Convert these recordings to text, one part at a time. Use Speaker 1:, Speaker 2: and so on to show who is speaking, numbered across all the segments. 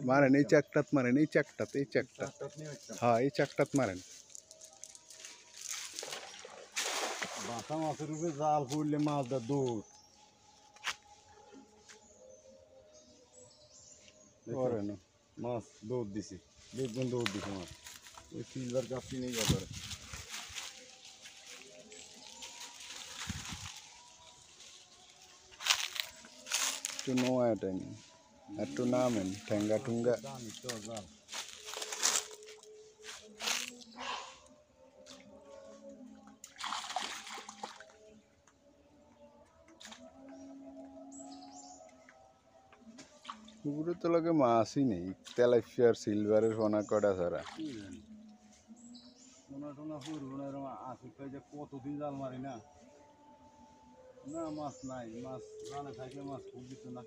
Speaker 1: মারেন এই চাকটাত মারেন এই চাকটাত হ্যাঁ এই চাকটাত মারেন
Speaker 2: বাঁকা মাছের উপরে জাল পড়লে মাছ দা দৌড় মাছ দৌড় দিছে দেখবেন দৌড় দিছে মাছ ওই সিলভার কাপটি নেই যাবে
Speaker 1: একটু নোয়া এটা একটু নামেন ঠেঙ্গা টুঙ্গা পুকুরে তো লাগে মাছই নেই তেলাপিয়ার সিলভারের ফোনা কটা ছাড়া
Speaker 2: সোনা টোনা পড়বো না এরকম আসি যে কতদিন জাল মারি না না মাছ নাই মাছ জানে থাকলে মাছ খুব দিত না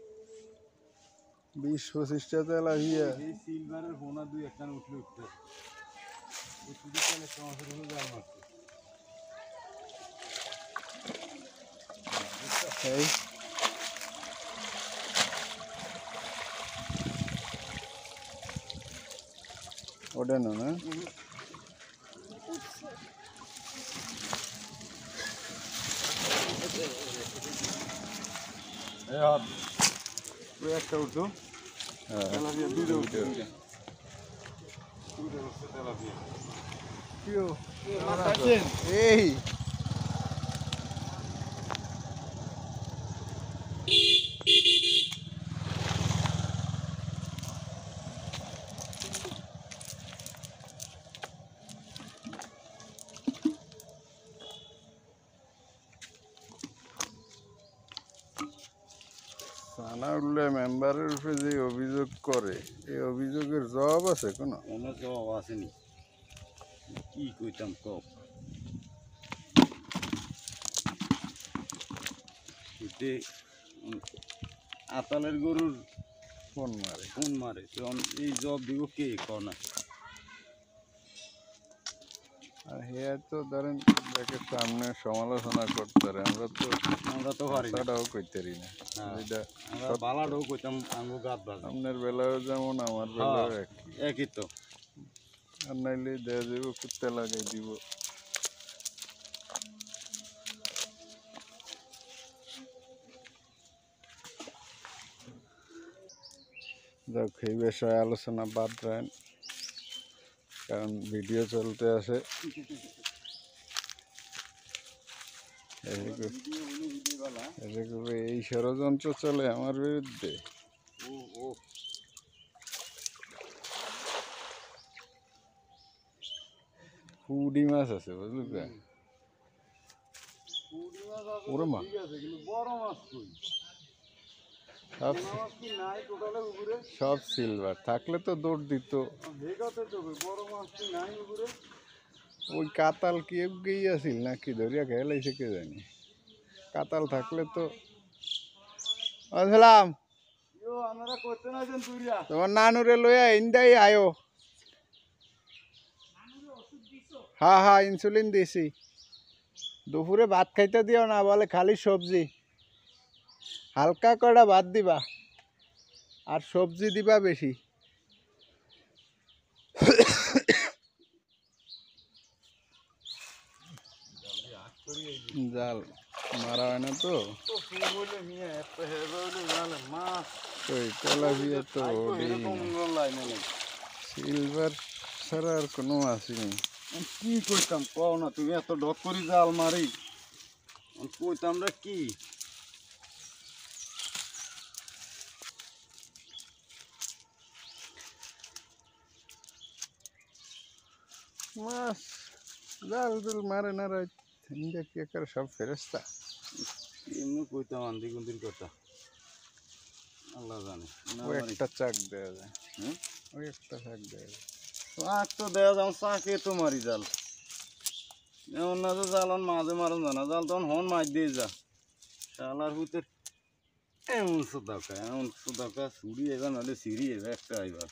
Speaker 1: 20-25টা তেলাপিয়া
Speaker 2: এই সিলভারের ফোনা দুই একটা উঠলে উঠতে শুধু তেলাপিয়া মাছের উপরে জাল মারছে
Speaker 1: এই ওডানো না
Speaker 2: একটা উঠতো তেলাপিয়া দুইটা উঠতো তেলাপিয়া
Speaker 1: এই সানাউল্লাহ মেম্বারের উপরে যে অভিযোগ করে এই অভিযোগের জবাব আছে কোনো
Speaker 2: জবাব আসেনি কি কইতাম কপ আতালের গরুর
Speaker 1: ফোন
Speaker 2: মারে তো এই জব দিব কে কনা
Speaker 1: আর হেয়ার তো ধরেন যাকে সামনে সমালোচনা করতে পারে আমরা তো ভাষাটাও কইতে পারি না এটা
Speaker 2: আমরা বালাটাও কইতাম আঙ্গু গাত বাজ
Speaker 1: আপনার বেলাও যেমন আমার বেলাও
Speaker 2: একই তো
Speaker 1: আর নাইলে দেয়া যাব কুত্তে লাগাই দিব যাক এই বিষয়ে আলোচনা বাদ রাখেন কারণ ভিডিও চলতে আছে এই ষড়যন্ত্র চলে আমার বিরুদ্ধে পুডি মাছ আছে বুঝলি ওরে মা সব সিলভার থাকলে তো দৌড় দিত ওই কাতাল কি গিয়েছিল নাকি ধরিয়া খেলাইছে কে জানি কাতাল থাকলে তো আসসালাম তোমার নানুরে লইয়া ইন্দাই আয়ো হ্যাঁ ইনসুলিন দিছি দুপুরে ভাত খাইতে দিও না বলে খালি সবজি হালকা কটা ভাত দিবা আর সবজি দিবা বেশি জাল মারা হয় না তো তেলাপিয়া তো সিলভার ছাড়া আর কোনো মাছই নেই
Speaker 2: কি কইতাম কও না তুমি এত ডক করি জাল মারি কইতাম রে কি
Speaker 1: মাছ জাল জল মারে না রাত কি একার সব ফেরেস্তা
Speaker 2: এমনি কইতাম আন্দি গুন্দির কথা আল্লাহ জানে
Speaker 1: ওই একটা চাক দেওয়া যায় ওই একটা চাক দেওয়া যায়
Speaker 2: চাক তো দেওয়া যাও চাকে তো মারি জাল এমন না যে জালন মাঝে মারন জানা জাল তখন হন মাছ দিয়ে যা শালার হুতে এমন সুদাকা ছুরি এবার নাহলে সিঁড়ি এবার একটা আইবার